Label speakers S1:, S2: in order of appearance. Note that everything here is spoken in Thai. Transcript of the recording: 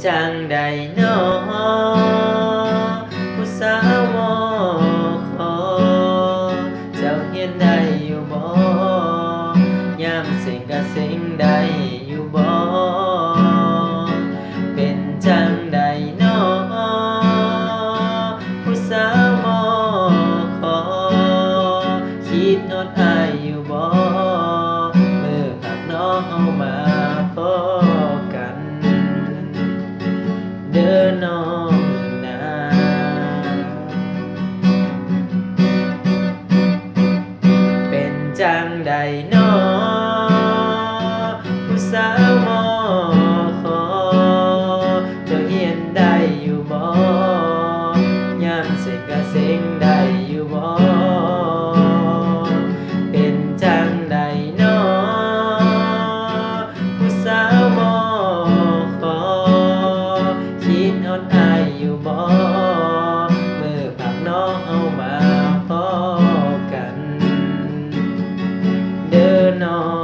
S1: จังใดน้อผู้สาวมอขอเจ้าเฮียนได้อยู่บ่ยามเซ็งก็เซ็งได้อยู่บ่เป็นจังใดน้อผู้สาวมอขอคิดฮอดอายอยู่บ่มื้อหากน้องเฮามาพบกันเด้อน้องนาเป็นจังใดน้อผู้สาวมอขอเจ้าเฮียนได้อยู่บ่ยามเซ็งก็เซ็งได้อยู่บ่เป็นจังใดน้อผู้สาวมอขอคิดฮอดอายอยู่บ่มื้อภาคน้องเฮามาพบกันเด้อน้อง